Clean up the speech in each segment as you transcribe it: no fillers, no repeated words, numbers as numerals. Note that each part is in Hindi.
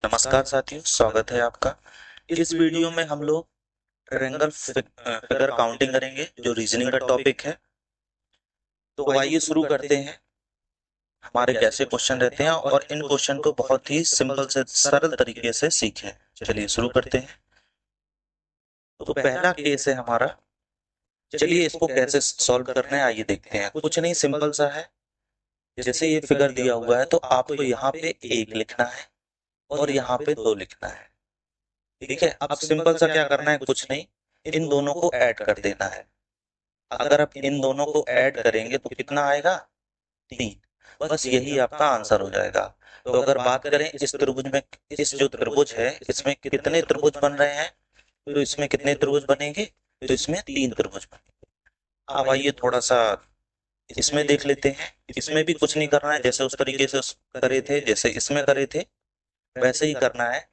नमस्कार साथियों, स्वागत है आपका। इस वीडियो में हम लोग ट्रायंगल फिगर काउंटिंग करेंगे जो रीजनिंग का टॉपिक है। तो आइए शुरू करते हैं। हमारे कैसे क्वेश्चन रहते हैं और इन क्वेश्चन को बहुत ही सिंपल से सरल तरीके से सीखें। चलिए शुरू करते हैं। तो पहला केस है हमारा। चलिए इसको कैसे सॉल्व करना है आइए देखते हैं। कुछ नहीं, सिंपल सा है। जैसे ये फिगर दिया हुआ है तो आपको यहाँ पे एक लिखना है और यहाँ पे दो लिखना है। ठीक है, अब सिंपल सा क्या करना है, कुछ नहीं, इन दोनों को ऐड कर देना है। अगर आप इन दोनों को ऐड करेंगे तो कितना आएगा, 3। बस यही आपका आंसर हो जाएगा। तो अगर बात करें इस त्रिभुज में, इस जो त्रिभुज है इसमें कितने त्रिभुज बन रहे हैं, तो इसमें कितने त्रिभुज बनेंगे, तो इसमें 3 त्रिभुज बनेंगे। अब आइए थोड़ा सा इसमें देख लेते हैं। इसमें भी कुछ नहीं करना है, जैसे उस तरीके से करे थे, जैसे इसमें करे थे वैसे ही करना है।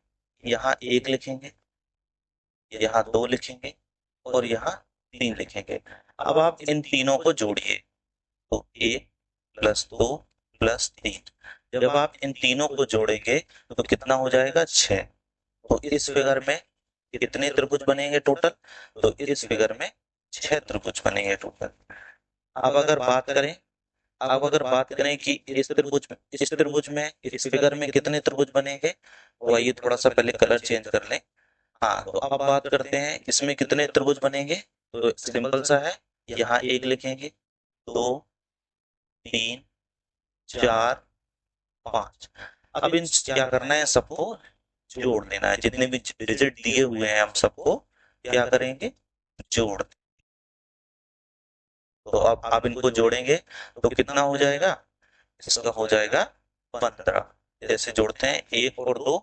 यहाँ एक लिखेंगे, यहाँ दो लिखेंगे और यहाँ 3 लिखेंगे। अब आप इन तीनों को जोड़िए, तो 1 + 2 + 3। जब आप इन तीनों को जोड़ेंगे तो कितना हो जाएगा, 6। तो इस फिगर में कितने त्रिभुज बनेंगे टोटल, तो इस फिगर में 6 त्रिभुज बनेंगे टोटल। अब अगर बात करें, कि इस त्रिभुज में इस फिगर में कितने त्रिभुज बनेंगे, तो आइए थोड़ा सा पहले कलर चेंज कर लें। हाँ, तो अब बात करते हैं इसमें कितने त्रिभुज बनेंगे। तो सिंपल सा है, यहाँ एक लिखेंगे, 2 3 4 5। अब इन क्या करना है, सबको जोड़ देना है। जितने भी डिजिट दिए हुए हैं हम सबको क्या करेंगे, जोड़। तो अब आप इनको जोड़ेंगे तो कितना हो जाएगा, इसका हो जाएगा 15। जैसे जोड़ते हैं, 1 और 2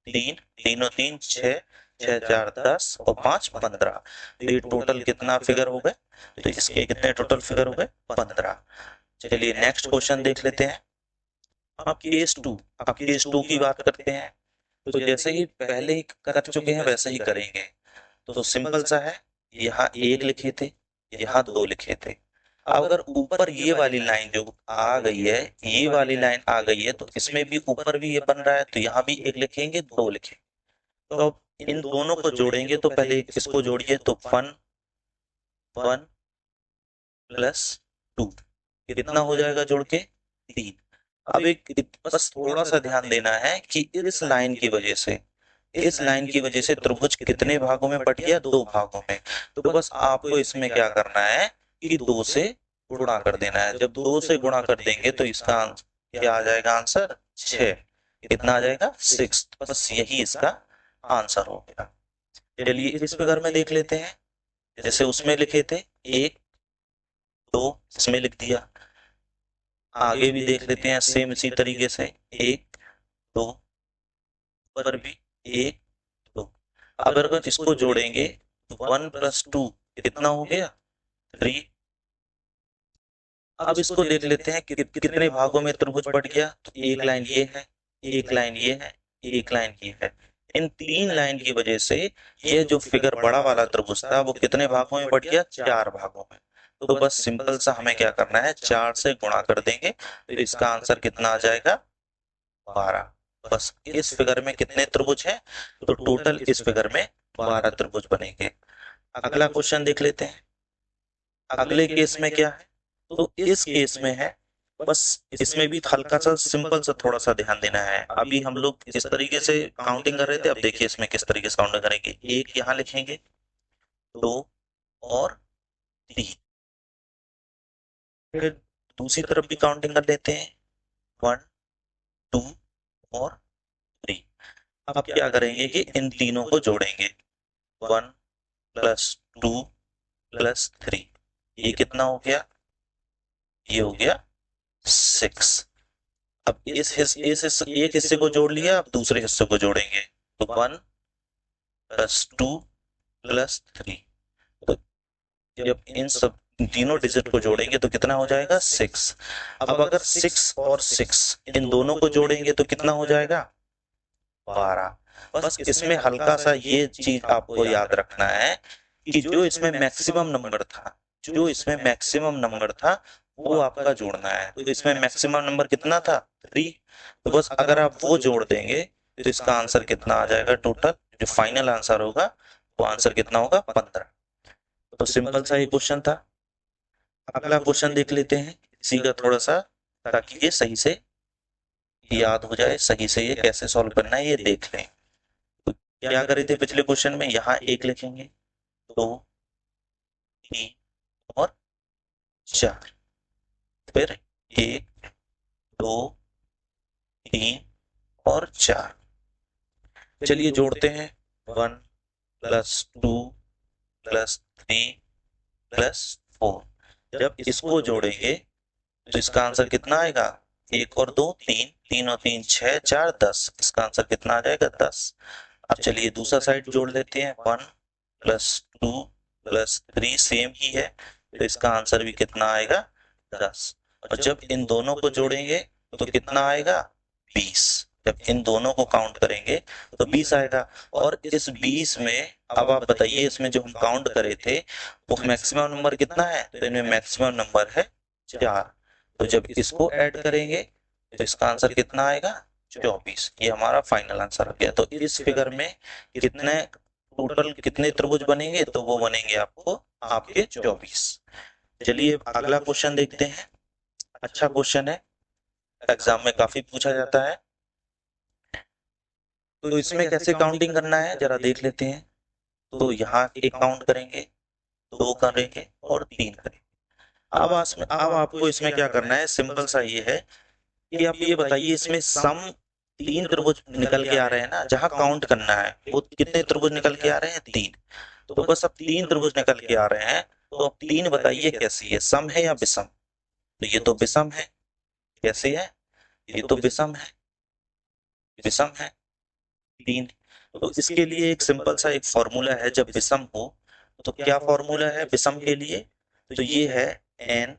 3, 3 और 3 6, 6 4 10 और 5 15। तो ये टोटल कितना फिगर हो गए, तो इसके कितने टोटल फिगर हो गए, 15। चलिए नेक्स्ट क्वेश्चन देख लेते हैं। अब केस 2 की बात करते हैं। तो जैसे ही पहले ही कर चुके हैं वैसे ही करेंगे। तो सिंपल सा है, यहाँ एक लिखे थे, यहाँ दो लिखे थे। अब अगर ऊपर ये वाली लाइन जो आ गई है, ये वाली लाइन आ गई है, तो इसमें भी ऊपर भी ये बन रहा है, तो यहाँ भी एक लिखेंगे, दो लिखेंगे। तो अब इन दोनों को जोड़ेंगे, तो पहले इसको जोड़िए, तो 1 + 2 कितना हो जाएगा जोड़ के, 3। अब बस थोड़ा सा ध्यान देना है कि इस लाइन की वजह से त्रिभुज कितने भागों में बट गया, 2 भागों में। तो बस आपको इसमें क्या करना है कि 2 से गुणा कर देना है। जब 2 से गुणा कर देंगे तो इसका क्या आ जाएगा आंसर, 6। कितना आ जाएगा, 6। बस यही इसका आंसर हो गया। चलिए इस फिगर में देख लेते हैं। जैसे उसमें लिखे थे 1 2, इसमें लिख दिया। आगे भी देख लेते हैं सेम इसी तरीके से, 1 2, पर भी 1 2। अब अगर इसको जोड़ेंगे तो 1 + 2 कितना हो गया, 3। अब इसको देख लेते हैं कि कितने भागों में त्रिभुज बट गया। तो एक लाइन ये है, एक लाइन ये है, एक लाइन ये है। इन 3 लाइन की वजह से ये जो फिगर बड़ा वाला त्रिभुज था वो कितने भागों में बट गया, 4 भागों में। तो बस सिंपल सा हमें क्या करना है, 4 से गुणा कर देंगे तो इसका आंसर कितना आ जाएगा, 12। बस इस फिगर में कितने त्रिभुज हैं, तो टोटल इस फिगर में 12 त्रिभुज बनेंगे। अगला क्वेश्चन देख लेते हैं। अगले केस में क्या है, तो इस केस में है, बस इसमें भी हल्का सा सिंपल सा थोड़ा सा ध्यान देना है। अभी हम लोग इस तरीके से काउंटिंग कर रहे थे, अब देखिए इसमें किस तरीके से काउंटिंग करेंगे। एक यहाँ लिखेंगे, 2 और 3। फिर दूसरी तरफ भी काउंटिंग कर लेते हैं, 1 2 और 3। अब क्या करेंगे कि इन तीनों को जोड़ेंगे, 1 + 2 + 3। ये कितना हो गया, ये हो गया 6। अब एक हिस्से को जोड़ लिया, अब दूसरे हिस्से को जोड़ेंगे, तो 1 + 2 + 3। तो जब इन सब तीनों डिजिट को जोड़ेंगे तो कितना हो जाएगा, 6। अब अगर 6 और 6 इन दोनों को जोड़ेंगे तो कितना हो जाएगा, 12। बस इसमें हल्का सा ये चीज आपको याद रखना है कि जो इसमें मैक्सिमम नंबर था वो आपका जोड़ना है। तो इसमें मैक्सिमम नंबर कितना था, 3। तो बस अगर आप वो जोड़ देंगे तो इसका आंसर कितना आ जाएगा टोटल, जो फाइनल आंसर होगा वो आंसर कितना होगा 15। तो सिंपल सा ये क्वेश्चन था। अगला क्वेश्चन देख लेते हैं इसी का थोड़ा सा, ताकि ये सही से याद हो जाए, सही से ये कैसे सॉल्व करना है ये देख लें। तो क्या करे थे पिछले क्वेश्चन में, यहाँ एक लिखेंगे, दो, तीन और चार, फिर एक, दो, तीन और चार। चलिए जोड़ते हैं, 1 + 2 + 3 + 4। जब इसको जोड़ेंगे तो इसका आंसर कितना आएगा, 1 और 2 3, 3 और 3 6, 4 10। इसका आंसर कितना आ जाएगा 10। अब चलिए दूसरा साइड जोड़ लेते हैं, 1 + 2 + 3 सेम ही है, तो इसका आंसर भी कितना आएगा 10। और जब इन दोनों को जोड़ेंगे तो कितना आएगा 20। जब इन दोनों को काउंट करेंगे तो 20 आएगा। और इस 20 में अब आप बताइए, इसमें जो हम काउंट करे थे वो मैक्सिमम नंबर कितना है, तो इनमें मैक्सिमम नंबर है 4। तो जब इसको ऐड करेंगे तो इसका आंसर कितना आएगा 24। ये हमारा फाइनल आंसर हो गया। तो इस फिगर में कितने टोटल कितने त्रिभुज बनेंगे, तो वो बनेंगे आपको आपके 24। चलिए अगला क्वेश्चन देखते हैं। अच्छा क्वेश्चन है, एग्जाम में काफी पूछा जाता है। तो इसमें कैसे काउंटिंग करना है जरा देख लेते हैं। तो यहाँ एक काउंट करेंगे, दो करेंगे और तीन करेंगे। अब आपको इसमें क्या करना है, सिंपल सा ये है कि आप ये बताइए इसमें सम तीन त्रिभुज निकल के आ रहे हैं ना, जहां काउंट करना है वो कितने त्रिभुज निकल के आ रहे हैं, 3। तो बस अब 3 त्रिभुज निकल के आ रहे हैं, तो अब 3 बताइए कैसी है, सम है या विषम। तो ये तो विषम है। कैसे है, ये तो विषम है, विषम है 3। तो इसके लिए एक सिंपल सा एक फॉर्मूला है, जब विषम हो तो क्या फॉर्मूला है विषम के लिए, तो ये है n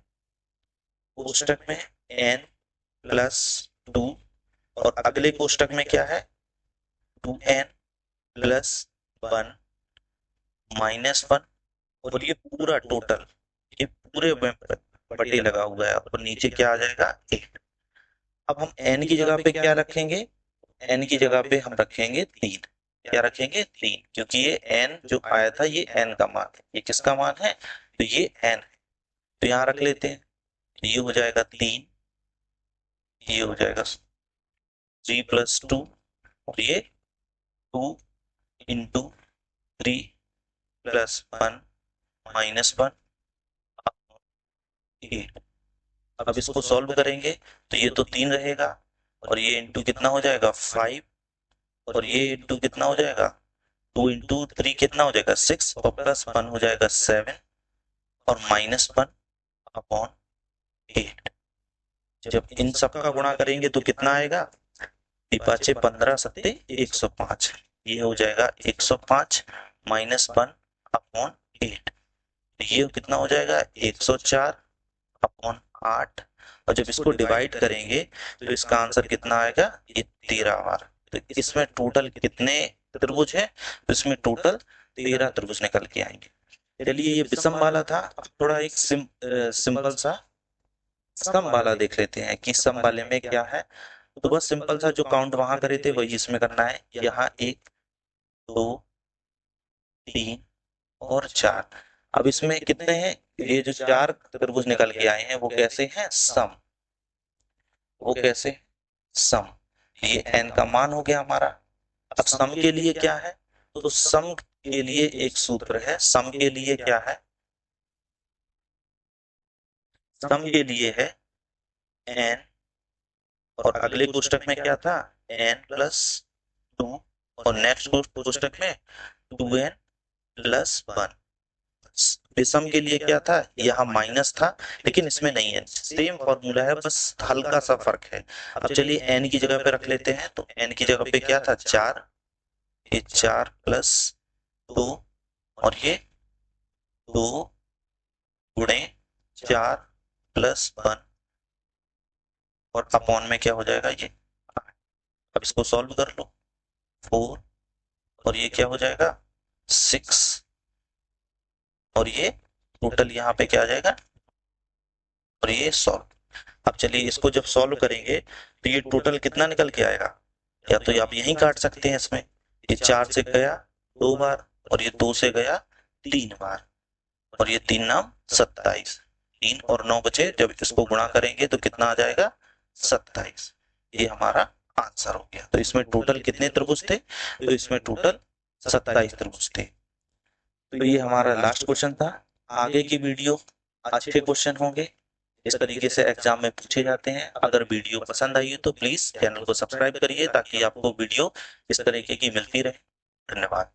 कोष्टक में n + 2 और अगले कोष्टक में क्या है 2n + 1 -1 और ये पूरा टोटल, ये पूरे में बटे लगा हुआ है और नीचे क्या आ जाएगा 8। अब हम n की जगह पे क्या रखेंगे, n की जगह पे हम रखेंगे 3। क्या रखेंगे 3, क्योंकि ये n जो आया था ये n का मान है, ये किसका मान है, तो ये n है। तो यहाँ रख लेते हैं, तो ये हो जाएगा 3, ये हो जाएगा 3 + 2 और ये 2 × 3 + 1 -1 8। अब इसको सॉल्व करेंगे तो ये तो 3 रहेगा और ये इंटू कितना हो जाएगा 5 और ये इंटू कितना हो जाएगा 2 × 3 कितना हो जाएगा 6 और +1 हो जाएगा 7 और -1/8। जब इन सब का गुणा करेंगे तो कितना आएगा, 15 सत्ते 105। ये हो जाएगा 105 -1/8। ये कितना हो जाएगा 104/8। और जब इसको डिवाइड करेंगे तो इसका आंसर कितना आएगा, ये 13 बार। तो इसमें टोटल कितने त्रिभुज है, तो इसमें टोटल 13 त्रिभुज निकल के आएंगे। चलिए ये विषम वाला था, अब थोड़ा एक सिंपल सा सम वाला देख लेते हैं कि सम वाले में क्या है। तो बस सिंपल सा जो काउंट वहां करे थे वही इसमें करना है। यहाँ 1 2 3 और 4। अब इसमें कितने हैं, ये जो 4 त्रिभुज निकल के आए हैं वो कैसे हैं सम, वो कैसे सम, ये n का मान हो गया हमारा। अब सम के लिए क्या है, तो सम के लिए एक सूत्र है, सम के लिए क्या है, सम के लिए है n और अगले कोष्टक में क्या था n + 2 और नेक्स्ट कोष्टक में 2n + 1। विषम के लिए क्या था, यहाँ माइनस था लेकिन इसमें नहीं है, सेम फॉर्मूला है बस हल्का सा फर्क है। अब चलिए n की जगह पे रख लेते हैं, तो n की जगह पे क्या था 4, ये 4 + 2 और ये 2 × 4 + 1 और अपॉन में क्या हो जाएगा ये 8। अब इसको सॉल्व कर लो, 4 और ये क्या हो जाएगा 6 और ये टोटल यहाँ पे क्या आ जाएगा और ये सॉल्व। अब चलिए इसको जब सॉल्व करेंगे तो ये टोटल कितना निकल के आएगा, या तो आप यहीं काट सकते हैं इसमें, ये 4 से गया 2 बार और ये 2 से गया 3 बार और ये 3 नाम 27, 3 और 9 बचे, जब इसको गुणा करेंगे तो कितना आ जाएगा 27। ये हमारा आंसर हो गया। तो इसमें टोटल कितने त्रिभुज थे, तो इसमें टोटल 27 त्रिभुज थे। तो ये हमारा लास्ट क्वेश्चन था। आगे की वीडियो अच्छे क्वेश्चन होंगे, इस तरीके से एग्जाम में पूछे जाते हैं। अगर वीडियो पसंद आई हो तो प्लीज चैनल को सब्सक्राइब करिए ताकि आपको वीडियो इस तरीके की मिलती रहे। धन्यवाद।